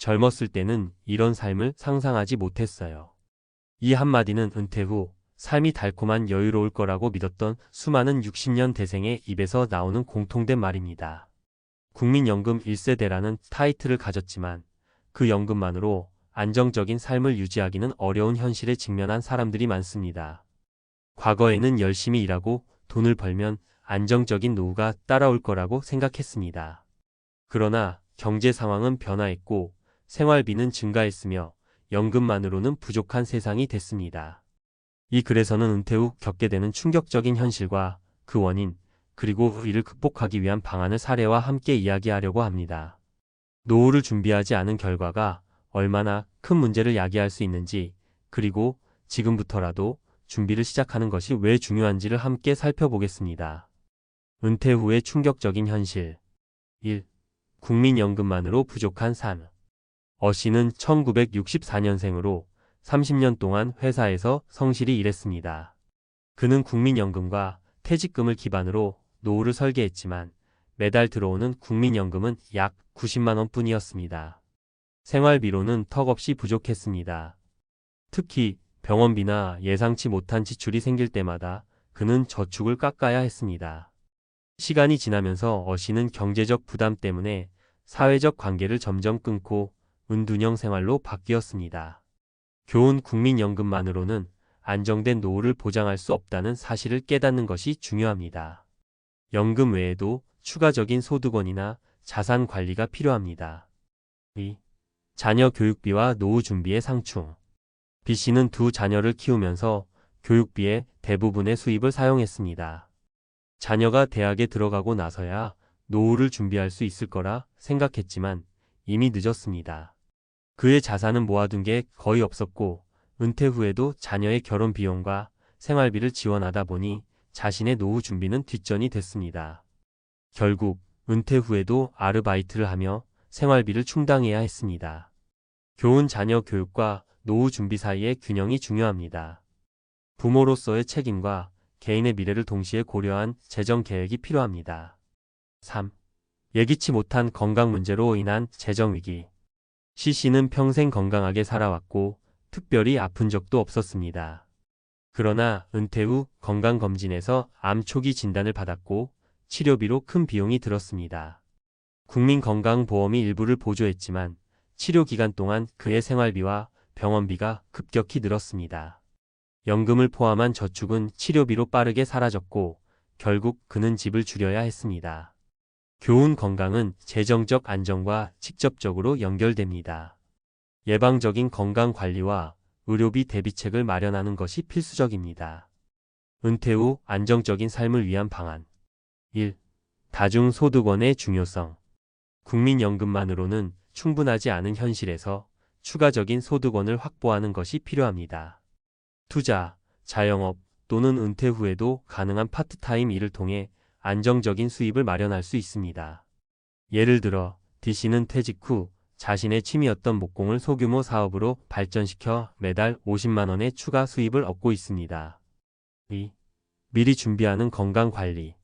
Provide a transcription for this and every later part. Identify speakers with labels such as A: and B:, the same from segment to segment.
A: 젊었을 때는 이런 삶을 상상하지 못했어요. 이 한마디는 은퇴 후 삶이 달콤한 여유로울 거라고 믿었던 수많은 60년 대생의 입에서 나오는 공통된 말입니다. 국민연금 1세대라는 타이틀을 가졌지만 그 연금만으로 안정적인 삶을 유지하기는 어려운 현실에 직면한 사람들이 많습니다. 과거에는 열심히 일하고 돈을 벌면 안정적인 노후가 따라올 거라고 생각했습니다. 그러나 경제 상황은 변화했고 생활비는 증가했으며 연금만으로는 부족한 세상이 됐습니다. 이 글에서는 은퇴 후 겪게 되는 충격적인 현실과 그 원인, 그리고 이를 극복하기 위한 방안을 사례와 함께 이야기하려고 합니다. 노후를 준비하지 않은 결과가 얼마나 큰 문제를 야기할 수 있는지, 그리고 지금부터라도 준비를 시작하는 것이 왜 중요한지를 함께 살펴보겠습니다. 은퇴 후의 충격적인 현실. 1. 국민연금만으로 부족한 삶. 씨는 1964년생으로 30년 동안 회사에서 성실히 일했습니다. 그는 국민연금과 퇴직금을 기반으로 노후를 설계했지만 매달 들어오는 국민연금은 약 90만 원뿐이었습니다. 생활비로는 턱없이 부족했습니다. 특히 병원비나 예상치 못한 지출이 생길 때마다 그는 저축을 깎아야 했습니다. 시간이 지나면서 씨는 경제적 부담 때문에 사회적 관계를 점점 끊고 은둔형 생활로 바뀌었습니다. 교훈 국민연금만으로는 안정된 노후를 보장할 수 없다는 사실을 깨닫는 것이 중요합니다. 연금 외에도 추가적인 소득원이나 자산 관리가 필요합니다. 2. 자녀 교육비와 노후 준비의 상충. B씨는 두 자녀를 키우면서 교육비의 대부분의 수입을 사용했습니다. 자녀가 대학에 들어가고 나서야 노후를 준비할 수 있을 거라 생각했지만 이미 늦었습니다. 그의 자산은 모아둔 게 거의 없었고 은퇴 후에도 자녀의 결혼 비용과 생활비를 지원하다 보니 자신의 노후 준비는 뒷전이 됐습니다. 결국 은퇴 후에도 아르바이트를 하며 생활비를 충당해야 했습니다. 교훈 자녀 교육과 노후 준비 사이의 균형이 중요합니다. 부모로서의 책임과 개인의 미래를 동시에 고려한 재정 계획이 필요합니다. 3. 예기치 못한 건강 문제로 인한 재정 위기. C씨는 평생 건강하게 살아왔고 특별히 아픈 적도 없었습니다. 그러나 은퇴 후 건강검진에서 암 초기 진단을 받았고 치료비로 큰 비용이 들었습니다. 국민건강보험이 일부를 보조했지만 치료 기간 동안 그의 생활비와 병원비가 급격히 늘었습니다. 연금을 포함한 저축은 치료비로 빠르게 사라졌고 결국 그는 집을 줄여야 했습니다. 교훈 건강은 재정적 안정과 직접적으로 연결됩니다. 예방적인 건강관리와 의료비 대비책을 마련하는 것이 필수적입니다. 은퇴 후 안정적인 삶을 위한 방안. 1. 다중소득원의 중요성. 국민연금만으로는 충분하지 않은 현실에서 추가적인 소득원을 확보하는 것이 필요합니다. 투자, 자영업 또는 은퇴 후에도 가능한 파트타임 일을 통해 안정적인 수입을 마련할 수 있습니다. 예를 들어 D씨는 퇴직 후 자신의 취미였던 목공을 소규모 사업으로 발전시켜 매달 50만 원의 추가 수입을 얻고 있습니다. 2. 미리 준비하는 건강관리.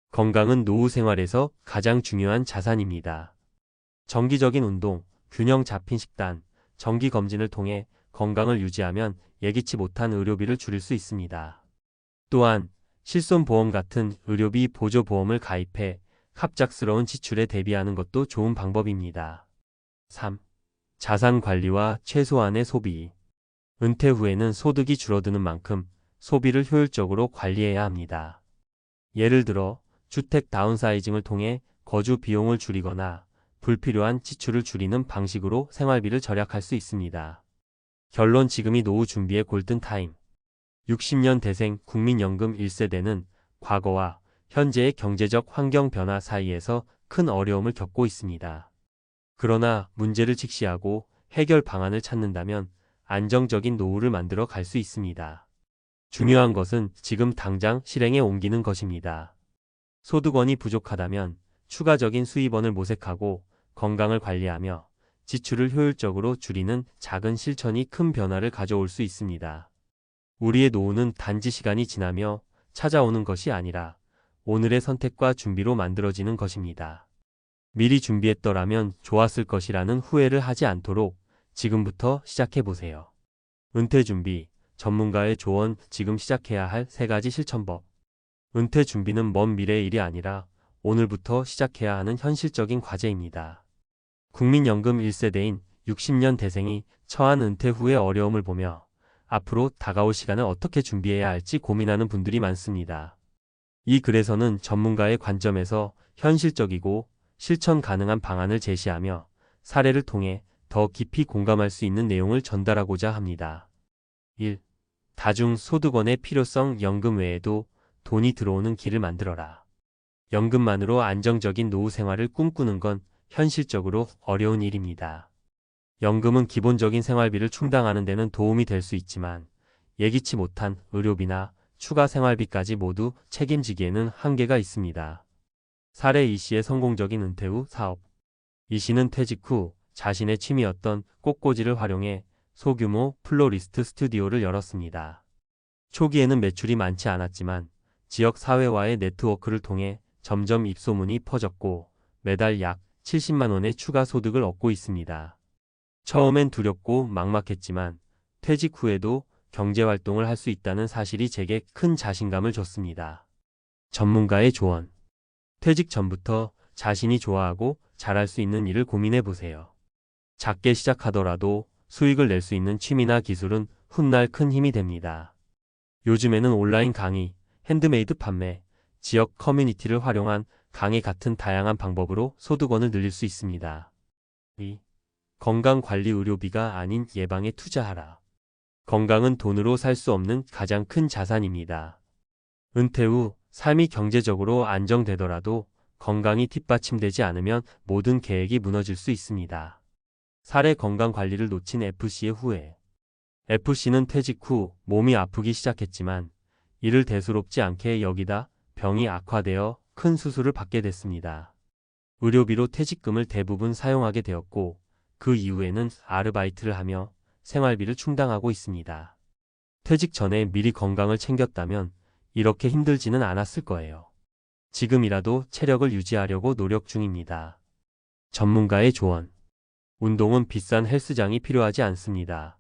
A: 건강은 노후 생활에서 가장 중요한 자산입니다. 정기적인 운동, 균형 잡힌 식단, 정기검진을 통해 건강을 유지하면 예기치 못한 의료비를 줄일 수 있습니다. 또한 실손보험 같은 의료비 보조보험을 가입해 갑작스러운 지출에 대비하는 것도 좋은 방법입니다. 3. 자산 관리와 최소한의 소비. 은퇴 후에는 소득이 줄어드는 만큼 소비를 효율적으로 관리해야 합니다. 예를 들어 주택 다운사이징을 통해 거주 비용을 줄이거나 불필요한 지출을 줄이는 방식으로 생활비를 절약할 수 있습니다. 결론 지금이 노후 준비의 골든타임. 60년 대생 국민연금 1세대는 과거와 현재의 경제적 환경 변화 사이에서 큰 어려움을 겪고 있습니다. 그러나 문제를 직시하고 해결 방안을 찾는다면 안정적인 노후를 만들어 갈 수 있습니다. 중요한 것은 지금 당장 실행에 옮기는 것입니다. 소득원이 부족하다면 추가적인 수입원을 모색하고 건강을 관리하며 지출을 효율적으로 줄이는 작은 실천이 큰 변화를 가져올 수 있습니다. 우리의 노후는 단지 시간이 지나며 찾아오는 것이 아니라 오늘의 선택과 준비로 만들어지는 것입니다. 미리 준비했더라면 좋았을 것이라는 후회를 하지 않도록 지금부터 시작해 보세요. 은퇴 준비, 전문가의 조언, 지금 시작해야 할 3가지 실천법. 은퇴 준비는 먼 미래의 일이 아니라 오늘부터 시작해야 하는 현실적인 과제입니다. 국민연금 1세대인 60년 대생이 처한 은퇴 후의 어려움을 보며 앞으로 다가올 시간을 어떻게 준비해야 할지 고민하는 분들이 많습니다. 이 글에서는 전문가의 관점에서 현실적이고 실천 가능한 방안을 제시하며 사례를 통해 더 깊이 공감할 수 있는 내용을 전달하고자 합니다. 1. 다중소득원의 필요성. 연금 외에도 돈이 들어오는 길을 만들어라. 연금만으로 안정적인 노후 생활을 꿈꾸는 건 현실적으로 어려운 일입니다. 연금은 기본적인 생활비를 충당하는 데는 도움이 될 수 있지만 예기치 못한 의료비나 추가 생활비까지 모두 책임지기에는 한계가 있습니다. 사례 이 씨의 성공적인 은퇴 후 사업. 이 씨는 퇴직 후 자신의 취미였던 꽃꽂이를 활용해 소규모 플로리스트 스튜디오를 열었습니다. 초기에는 매출이 많지 않았지만 지역 사회와의 네트워크를 통해 점점 입소문이 퍼졌고 매달 약 70만 원의 추가 소득을 얻고 있습니다. 처음엔 두렵고 막막했지만 퇴직 후에도 경제활동을 할 수 있다는 사실이 제게 큰 자신감을 줬습니다. 전문가의 조언. 퇴직 전부터 자신이 좋아하고 잘할 수 있는 일을 고민해 보세요. 작게 시작하더라도 수익을 낼 수 있는 취미나 기술은 훗날 큰 힘이 됩니다. 요즘에는 온라인 강의, 핸드메이드 판매, 지역 커뮤니티를 활용한 강의 같은 다양한 방법으로 소득원을 늘릴 수 있습니다. 2. 건강관리. 의료비가 아닌 예방에 투자하라. 건강은 돈으로 살 수 없는 가장 큰 자산입니다. 은퇴 후 삶이 경제적으로 안정되더라도 건강이 뒷받침되지 않으면 모든 계획이 무너질 수 있습니다. 사례. 건강관리를 놓친 F씨의 후회. F씨는 퇴직 후 몸이 아프기 시작했지만 이를 대수롭지 않게 여기다 병이 악화되어 큰 수술을 받게 됐습니다. 의료비로 퇴직금을 대부분 사용하게 되었고 그 이후에는 아르바이트를 하며 생활비를 충당하고 있습니다. 퇴직 전에 미리 건강을 챙겼다면 이렇게 힘들지는 않았을 거예요. 지금이라도 체력을 유지하려고 노력 중입니다. 전문가의 조언. 운동은 비싼 헬스장이 필요하지 않습니다.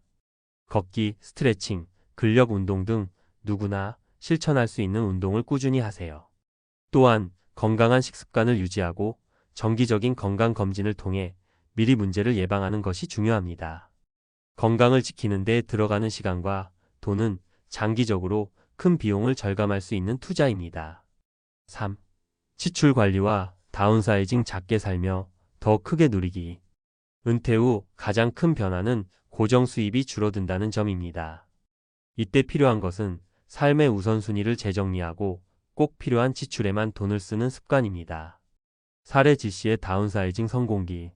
A: 걷기, 스트레칭, 근력 운동 등 누구나 실천할 수 있는 운동을 꾸준히 하세요. 또한 건강한 식습관을 유지하고 정기적인 건강검진을 통해 미리 문제를 예방하는 것이 중요합니다. 건강을 지키는 데 들어가는 시간과 돈은 장기적으로 큰 비용을 절감할 수 있는 투자입니다. 3. 지출 관리와 다운사이징. 작게 살며 더 크게 누리기. 은퇴 후 가장 큰 변화는 고정 수입이 줄어든다는 점입니다. 이때 필요한 것은 삶의 우선순위를 재정리하고 꼭 필요한 지출에만 돈을 쓰는 습관입니다. 사례. 지씨의 다운사이징 성공기.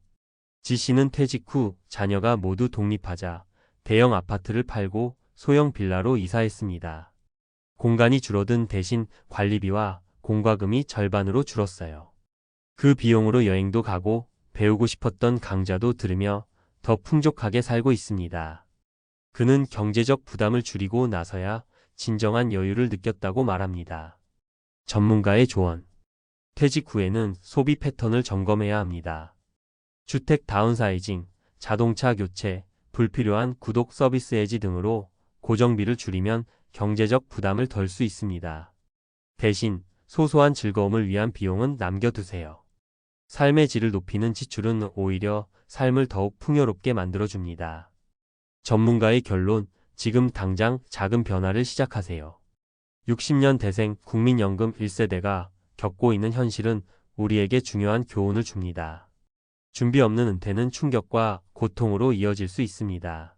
A: 지씨는 퇴직 후 자녀가 모두 독립하자 대형 아파트를 팔고 소형 빌라로 이사했습니다. 공간이 줄어든 대신 관리비와 공과금이 절반으로 줄었어요. 그 비용으로 여행도 가고 배우고 싶었던 강좌도 들으며 더 풍족하게 살고 있습니다. 그는 경제적 부담을 줄이고 나서야 진정한 여유를 느꼈다고 말합니다. 전문가의 조언. 퇴직 후에는 소비 패턴을 점검해야 합니다. 주택 다운사이징, 자동차 교체, 불필요한 구독 서비스 해지 등으로 고정비를 줄이면 경제적 부담을 덜 수 있습니다. 대신 소소한 즐거움을 위한 비용은 남겨두세요. 삶의 질을 높이는 지출은 오히려 삶을 더욱 풍요롭게 만들어줍니다. 전문가의 결론. 지금 당장 작은 변화를 시작하세요. 60년 대생 국민연금 1세대가 겪고 있는 현실은 우리에게 중요한 교훈을 줍니다. 준비 없는 은퇴는 충격과 고통으로 이어질 수 있습니다.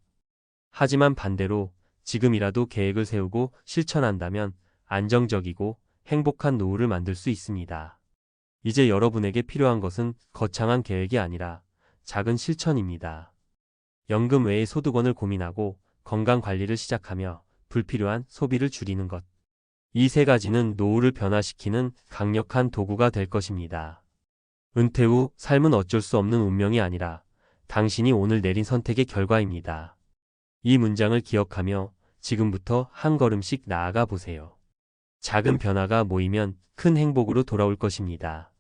A: 하지만 반대로 지금이라도 계획을 세우고 실천한다면 안정적이고 행복한 노후를 만들 수 있습니다. 이제 여러분에게 필요한 것은 거창한 계획이 아니라 작은 실천입니다. 연금 외의 소득원을 고민하고 건강관리를 시작하며 불필요한 소비를 줄이는 것. 이 3가지는 노후를 변화시키는 강력한 도구가 될 것입니다. 은퇴 후 삶은 어쩔 수 없는 운명이 아니라 당신이 오늘 내린 선택의 결과입니다. 이 문장을 기억하며 지금부터 한 걸음씩 나아가 보세요. 작은 변화가 모이면 큰 행복으로 돌아올 것입니다.